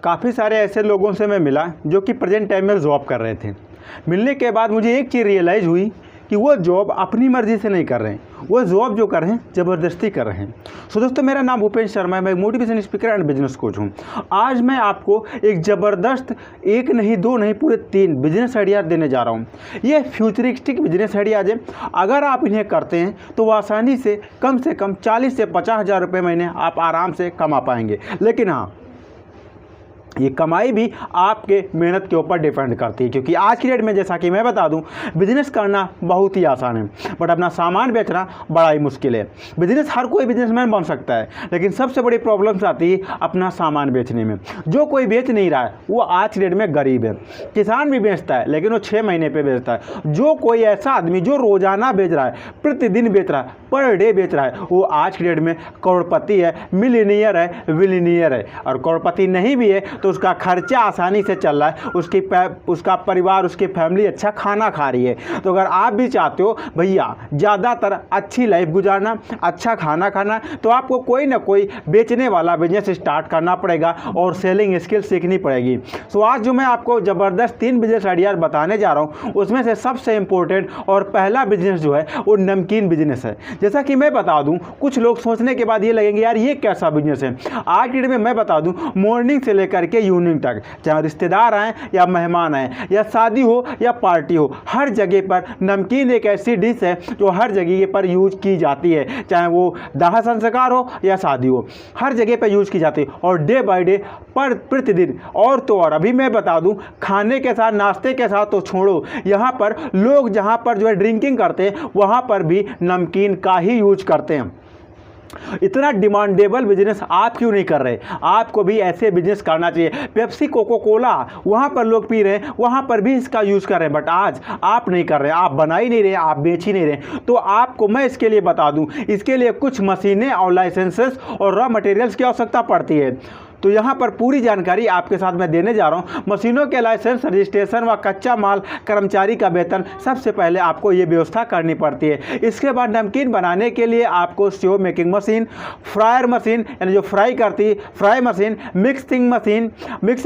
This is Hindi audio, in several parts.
काफ़ी सारे ऐसे लोगों से मैं मिला जो कि प्रेजेंट टाइम में जॉब कर रहे थे। मिलने के बाद मुझे एक चीज़ रियलाइज़ हुई कि वो जॉब अपनी मर्ज़ी से नहीं कर रहे हैं, वो जॉब जो कर रहे हैं ज़बरदस्ती कर रहे हैं। सो दोस्तों, मेरा नाम भूपेंद्र शर्मा है, मैं motivation speaker and business coach हूँ। आज मैं आपको एक ज़बरदस्त एक नहीं दो नहीं पूरे 3 बिजनेस आइडिया देने जा रहा हूँ। ये फ्यूचरिस्टिक बिजनेस आइडियाज़ है। अगर आप इन्हें करते हैं तो आसानी से कम 40 से 50 हज़ार रुपये महीने आप आराम से कमा पाएंगे। लेकिन हाँ, ये कमाई भी आपके मेहनत के ऊपर डिपेंड करती है, क्योंकि आज की डेट में जैसा कि मैं बता दूं, बिजनेस करना बहुत ही आसान है, बट अपना सामान बेचना बड़ा ही मुश्किल है। बिजनेस हर कोई बिजनेसमैन बन सकता है, लेकिन सबसे बड़ी प्रॉब्लम्स आती है अपना सामान बेचने में। जो कोई बेच नहीं रहा है वो आज की डेट में गरीब है। किसान भी बेचता है लेकिन वो 6 महीने पर बेचता है। जो कोई ऐसा आदमी जो रोज़ाना बेच रहा है, प्रतिदिन बेच रहा है, पर डे बेच रहा है, वो आज की डेट में करोड़पति है, मिलीनियर है, विलीनियर है। और करोड़पति नहीं भी है तो उसका खर्चा आसानी से चल रहा है, उसका परिवार, उसकी फैमिली अच्छा खाना खा रही है। तो अगर आप भी चाहते हो भैया ज़्यादातर अच्छी लाइफ गुजारना, अच्छा खाना खाना, तो आपको कोई ना कोई बेचने वाला बिजनेस स्टार्ट करना पड़ेगा और सेलिंग स्किल सीखनी पड़ेगी। सो आज जो मैं आपको ज़बरदस्त 3 बिजनेस आइडियाज़ बताने जा रहा हूँ, उसमें से सबसे इंपॉर्टेंट और पहला बिजनेस जो है वो नमकीन बिजनेस है। जैसा कि मैं बता दूँ, कुछ लोग सोचने के बाद ये लगेंगे यार ये कैसा बिजनेस है। आज की डेट में मैं बता दूँ, मॉर्निंग से लेकर के इवनिंग तक, चाहे रिश्तेदार आए या मेहमान आए या शादी हो या पार्टी हो, हर जगह पर नमकीन एक ऐसी डिश है जो हर जगह पर यूज की जाती है। चाहे वो दाह संस्कार हो या शादी हो, हर जगह पर यूज की जाती है। और डे बाय डे, पर प्रतिदिन, और तो और अभी मैं बता दूं, खाने के साथ, नाश्ते के साथ तो छोड़ो, यहाँ पर लोग जहाँ पर जो है ड्रिंकिंग करते हैं वहाँ पर भी नमकीन का ही यूज करते हैं। इतना डिमांडेबल बिजनेस आप क्यों नहीं कर रहे? आपको भी ऐसे बिजनेस करना चाहिए। पेप्सी, कोको कोला वहाँ पर लोग पी रहे हैं, वहाँ पर भी इसका यूज़ कर रहे हैं, बट आज आप नहीं कर रहे, आप बना ही नहीं रहे, आप बेच ही नहीं रहे। तो आपको मैं इसके लिए बता दूं, इसके लिए कुछ मशीनें और लाइसेंसेस और रॉ मटेरियल्स की आवश्यकता पड़ती है। तो यहाँ पर पूरी जानकारी आपके साथ मैं देने जा रहा हूँ। मशीनों के लाइसेंस, रजिस्ट्रेशन व कच्चा माल, कर्मचारी का वेतन, सबसे पहले आपको ये व्यवस्था करनी पड़ती है। इसके बाद नमकीन बनाने के लिए आपको स्यो मेकिंग मशीन, फ्रायर मशीन यानी जो फ्राई करती, फ्राई मशीन, मिक्सिंग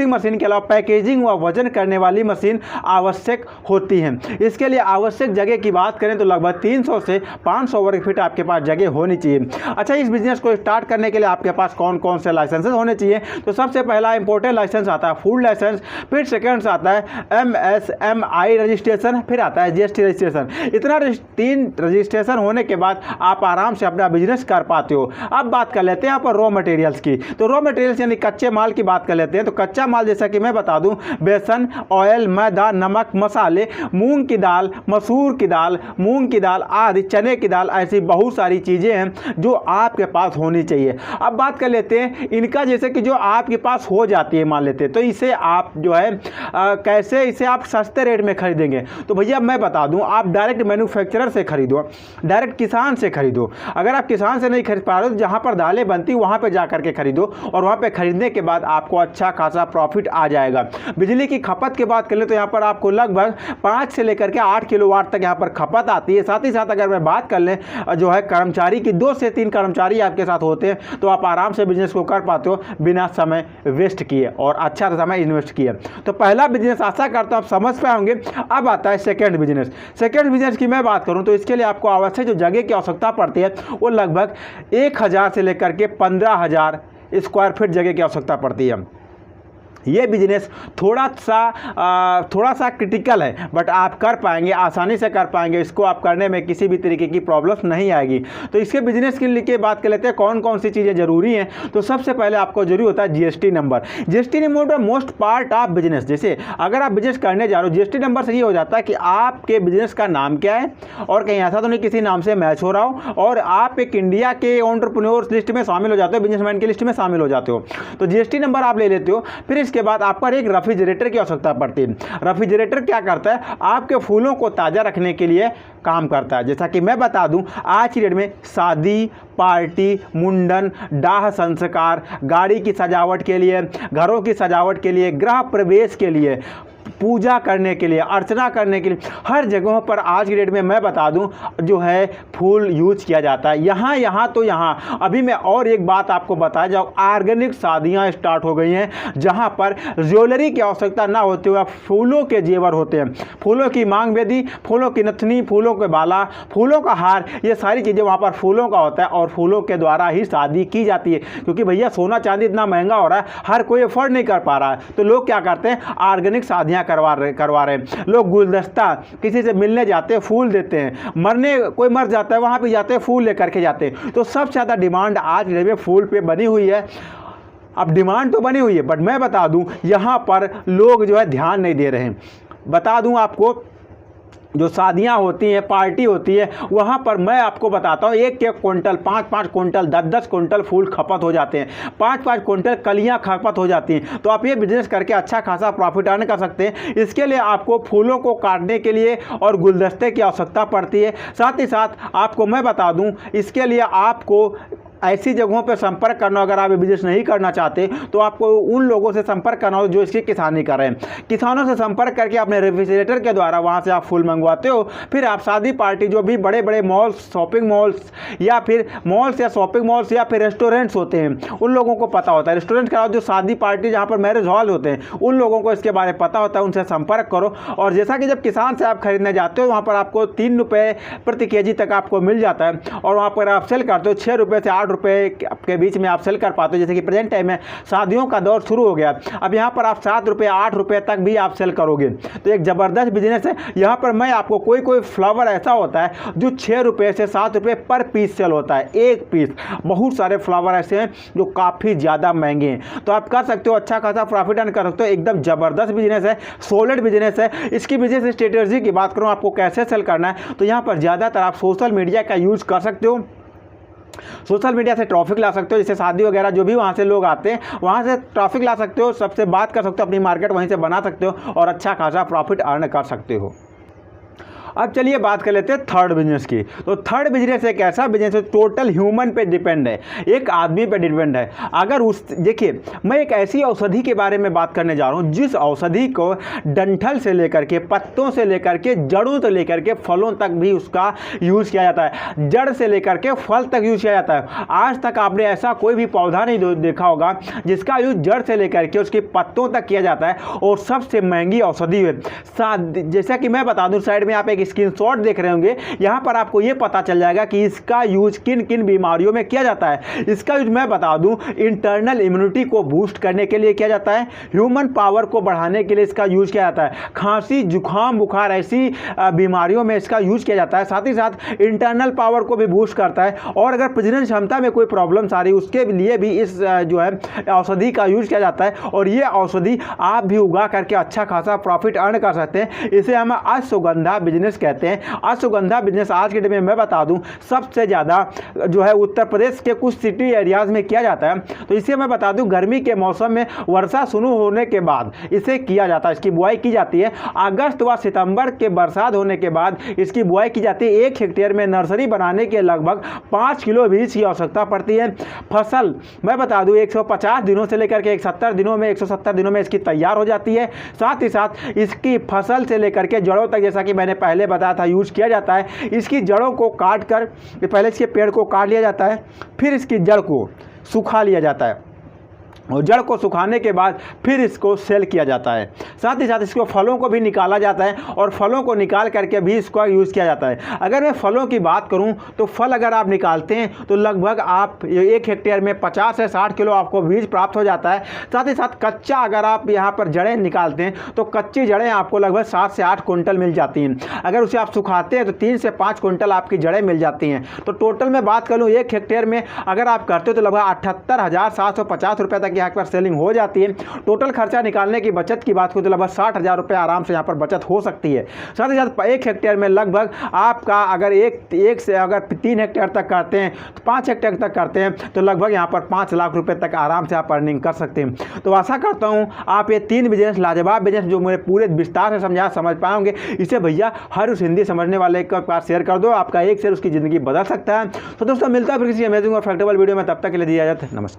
मशीन के अलावा पैकेजिंग व वजन करने वाली मशीन आवश्यक होती है। इसके लिए आवश्यक जगह की बात करें तो लगभग 300 से 500 वर्ग फीट आपके पास जगह होनी चाहिए। अच्छा, इस बिजनेस को स्टार्ट करने के लिए आपके पास कौन कौन से लाइसेंसेस होने चाहिए? तो सबसे पहला इंपोर्टेड लाइसेंस आता है फूड लाइसेंस, फिर सेकंड आता है MSMI रजिस्ट्रेशन, फिर आता है GST रजिस्ट्रेशन। इतना 3 रजिस्ट्रेशन होने के बाद आप आराम से अपना बिजनेस कर पाते हो। अब बात कर लेते हैं यहाँ पर रॉ मटेरियल्स की। तो रॉ मटेरियल्स यानी कच्चे माल की बात कर लेते हैं। तो कच्चा माल जैसा कि मैं बता दूं, बेसन, ऑयल, मैदा, नमक, मसाले, मूंग की दाल, मसूर की दाल, मूंग की दाल आदि, चने की दाल, ऐसी बहुत सारी चीज़ें हैं जो आपके पास होनी चाहिए। अब बात कर लेते हैं इनका, जैसे कि जो आपके पास हो जाती है मान लेते हैं, तो इसे आप जो है कैसे इसे आप सस्ते रेट में खरीदेंगे? तो भैया मैं बता दूं, आप डायरेक्ट मैन्युफैक्चरर से खरीदो, डायरेक्ट किसान से खरीदो। अगर आप किसान से नहीं खरीद पा रहे हो तो जहां पर दालें बनती वहां पर जा करके खरीदो, और वहां पे खरीदने के बाद आपको अच्छा खासा प्रॉफिट आ जाएगा। बिजली की खपत की बात कर ले तो यहाँ पर आपको लगभग 5 से लेकर के 8 किलोवाट तक यहाँ पर खपत आती है। साथ ही साथ अगर मैं बात कर लें जो है कर्मचारी की, 2 से 3 कर्मचारी आपके साथ होते हैं तो आप आराम से बिजनेस को कर पाते हो बिना समय वेस्ट किए और अच्छा समय इन्वेस्ट किए। तो पहला बिजनेस आशा करता हूं आप समझ पाए होंगे। अब आता है सेकंड बिजनेस। सेकंड बिजनेस की मैं बात करूं तो इसके लिए आपको आवश्यक जो जगह की आवश्यकता पड़ती है वो लगभग 1000 से लेकर के 15,000 स्क्वायर फीट जगह की आवश्यकता पड़ती है। ये बिजनेस थोड़ा सा क्रिटिकल है, बट आप कर पाएंगे, आसानी से कर पाएंगे। इसको आप करने में किसी भी तरीके की प्रॉब्लम्स नहीं आएगी। तो इसके बिजनेस के लिए बात कर लेते हैं कौन कौन सी चीज़ें ज़रूरी हैं। तो सबसे पहले आपको जरूरी होता है GST number. GST number most part of business. जैसे अगर आप बिजनेस करने जा रहे हो, GST नंबर से ये हो जाता है कि आपके बिजनेस का नाम क्या है और कहीं ऐसा तो नहीं किसी नाम से मैच हो रहा हो, और आप एक इंडिया के एंटरप्रेन्योर्स लिस्ट में शामिल हो जाते हो, बिजनेसमैन की लिस्ट में शामिल हो जाते हो। तो GST नंबर आप ले लेते हो। फिर इसके बाद आप पर एक रेफ्रिजरेटर की आवश्यकता पड़ती है। रेफ्रिजरेटर क्या करता है? आपके फूलों को ताज़ा रखने के लिए काम करता है। जैसा कि मैं बता दूं, आज की डेट में शादी, पार्टी, मुंडन, दाह संस्कार, गाड़ी की सजावट के लिए, घरों की सजावट के लिए, गृह प्रवेश के लिए, पूजा करने के लिए, अर्चना करने के लिए, हर जगहों पर आज की डेट में मैं बता दूं जो है फूल यूज किया जाता है। यहाँ तो यहाँ अभी मैं और एक बात आपको बताया जाऊँ, ऑर्गेनिक शादियाँ स्टार्ट हो गई हैं जहाँ पर ज्वेलरी की आवश्यकता ना होते हुए फूलों के जेवर होते हैं, फूलों की मांग बेदी, फूलों की नथनी, फूलों के बाला, फूलों का हार, ये सारी चीज़ें वहाँ पर फूलों का होता है और फूलों के द्वारा ही शादी की जाती है। क्योंकि भैया सोना चांदी इतना महंगा हो रहा है, हर कोई अफोर्ड नहीं कर पा रहा है, तो लोग क्या करते हैं, ऑर्गेनिक शादियाँ करवा रहे हैं। लोग गुलदस्ता, किसी से मिलने जाते हैं फूल देते हैं, मरने कोई मर जाता है वहाँ पे जाते हैं फूल लेकर के जाते हैं। तो सबसे ज़्यादा डिमांड आज के डेट में फूल पे बनी हुई है। अब डिमांड तो बनी हुई है, बट मैं बता दूं यहाँ पर लोग जो है ध्यान नहीं दे रहे हैं। बता दूं आपको, जो शादियां होती हैं, पार्टी होती है, वहाँ पर मैं आपको बताता हूँ 1-1 क्विंटल, 5-5 क्विंटल, 10-10 क्विंटल फूल खपत हो जाते हैं, 5-5 क्विंटल कलियाँ खपत हो जाती हैं। तो आप ये बिजनेस करके अच्छा खासा प्रॉफिट अर्न कर सकते हैं। इसके लिए आपको फूलों को काटने के लिए और गुलदस्ते की आवश्यकता पड़ती है। साथ ही साथ आपको मैं बता दूँ, इसके लिए आपको ऐसी जगहों पर संपर्क करना, अगर आप ये बिजनेस नहीं करना चाहते तो आपको उन लोगों से संपर्क करना हो जो इसकी किसानी कर रहे हैं। किसानों से संपर्क करके अपने रेफ्रिजरेटर के द्वारा वहाँ से आप फूल मंगवाते हो, फिर आप शादी पार्टी, जो भी बड़े बड़े मॉल्स, शॉपिंग मॉल्स या फिर मॉल्स या शॉपिंग मॉल्स या फिर रेस्टोरेंट्स होते हैं, उन लोगों को पता होता है। रेस्टोरेंट का जो शादी पार्टी जहाँ पर मैरिज हॉल होते हैं, उन लोगों को इसके बारे में पता होता है, उनसे संपर्क करो। और जैसा कि जब किसान से आप खरीदने जाते हो, वहाँ पर आपको 3 रुपये प्रति केजी तक आपको मिल जाता है, और वहाँ पर आप सेल करते हो 6 रुपये से 8 रुपये के बीच में आप सेल कर पाते हो। जैसे कि प्रेजेंट टाइम में शादियों का दौर शुरू हो गया, अब यहाँ पर आप 7 रुपये 8 रुपये तक भी आप सेल करोगे, तो एक ज़बरदस्त बिजनेस है। यहाँ पर मैं आपको कोई फ्लावर ऐसा होता है जो 6 रुपये से 7 रुपये पर पीस सेल होता है, एक पीस। बहुत सारे फ्लावर ऐसे हैं जो काफ़ी ज़्यादा महंगे हैं, तो आप कर सकते हो, अच्छा खासा प्रॉफिट अर्न कर सकते हो। एकदम ज़बरदस्त बिजनेस है, सॉलिड बिजनेस है। इसकी बिजनेस स्ट्रेटेजी की बात करूँ, आपको कैसे सेल करना है, तो यहाँ पर ज़्यादातर आप सोशल मीडिया का यूज़ कर सकते हो। सोशल मीडिया से ट्रैफिक ला सकते हो, जैसे शादी वगैरह जो भी वहाँ से लोग आते हैं, वहाँ से ट्रैफिक ला सकते हो, सबसे बात कर सकते हो, अपनी मार्केट वहीं से बना सकते हो और अच्छा खासा प्रॉफिट अर्न कर सकते हो। अब चलिए बात कर लेते हैं थर्ड बिजनेस की। तो थर्ड बिजनेस एक ऐसा बिजनेस है टोटल ह्यूमन पे डिपेंड है, एक आदमी पे डिपेंड है। अगर उस देखिए, मैं एक ऐसी औषधि के बारे में बात करने जा रहा हूँ जिस औषधि को डंठल से लेकर के, पत्तों से लेकर के, जड़ों से लेकर के फलों तक भी उसका यूज़ किया जाता है, जड़ से लेकर के फल तक यूज़ किया जाता है। आज तक आपने ऐसा कोई भी पौधा नहीं देखा होगा जिसका यूज़ जड़ से लेकर के उसके पत्तों तक किया जाता है, और सबसे महंगी औषधि है। जैसा कि मैं बता दूँ, साइड में आप एक स्क्रीनशॉट देख रहे होंगे, यहाँ पर आपको ये पता चल जाएगा कि इसका यूज किन किन बीमारियों में किया जाता है। इसका यूज मैं बता दूं, इंटरनल इम्यूनिटी को बूस्ट करने के लिए किया जाता है, ह्यूमन पावर को बढ़ाने के लिए इसका यूज किया जाता है, खांसी जुकाम बुखार ऐसी बीमारियों में इसका यूज किया जाता है। साथ ही साथ इंटरनल पावर को भी बूस्ट करता है, और अगर प्रजनन क्षमता में कोई प्रॉब्लम आ रही उसके लिए भी इस जो है औषधि का यूज किया जाता है, और ये औषधि आप भी उगा करके अच्छा खासा प्रॉफिट अर्न कर सकते हैं। इसे हम अश्वगंधा बिजनेस कहते हैं। अश्वगंधा बिजनेस आज के डेट में मैं बता दूं सबसे ज़्यादा जो है उत्तर प्रदेश के कुछ सिटी एरियाज़ में किया जाता है। तो इसे मैं बता दूं, गर्मी के मौसम में वर्षा शुरू होने के बाद इसे किया जाता है, इसकी बुआई की जाती है। अगस्त व सितंबर के बरसात होने के बाद इसकी बुआई की जाती है। 1 हेक्टेयर में नर्सरी बनाने के लगभग 5 किलो बीज की आवश्यकता पड़ती है। फसल मैं बता दूं 150 दिनों से लेकर के 170 दिनों में 170 दिनों में इसकी तैयार हो जाती है। साथ ही साथ इसकी फसल से लेकर के जड़ों तक, जैसा कि मैंने पहले बताया था, यूज किया जाता है। इसकी जड़ों को काट कर, पहले इसके पेड़ को काट लिया जाता है, फिर इसकी जड़ को सुखा लिया जाता है, और जड़ को सुखाने के बाद फिर इसको सेल किया जाता है। साथ ही साथ इसको फलों को भी निकाला जाता है, और फलों को निकाल करके भी इसको यूज़ किया जाता है। अगर मैं फलों की बात करूं तो फल अगर आप निकालते हैं तो लगभग आप 1 हेक्टेयर में 50 से 60 किलो आपको बीज प्राप्त हो जाता है। साथ ही साथ कच्चा अगर आप यहाँ पर जड़ें निकालते हैं तो कच्ची जड़ें आपको लगभग 7 से 8 कुंटल मिल जाती हैं। अगर उसे आप सुखाते हैं तो 3 से 5 कुंटल आपकी जड़ें मिल जाती हैं। तो टोटल में बात करूँ 1 हेक्टेयर में अगर आप करते हो तो लगभग 78,750 रुपये तक यहाँ पर सेलिंग हो जाती है। टोटल खर्चा निकालने की बचत की बात करूँ तो लगभग 60,000 रुपये आराम से यहाँ पर बचत हो सकती है। साथ ही साथ 1 हेक्टेयर में लगभग आपका अगर एक से अगर 3 हेक्टेयर तक करते हैं तो 5 हेक्टेयर तक करते हैं तो लगभग यहाँ पर 5 लाख रुपये तक आराम से आप अर्निंग कर सकते हैं। तो आशा करता हूँ आप ये 3 बिजनेस, लाजवाब बिजनेस जो मेरे पूरे विस्तार से समझ पाएंगे, इसे भैया हर उस हिंदी समझने वाले के पास शेयर कर दो। आपका एक शेयर उसकी ज़िंदगी बदल सकता है। तो दोस्तों मिलता है फिर किसी अमेजिंग और फैक्टेबल वीडियो में, तब तक के लिए दिया जाता है। नमस्कार।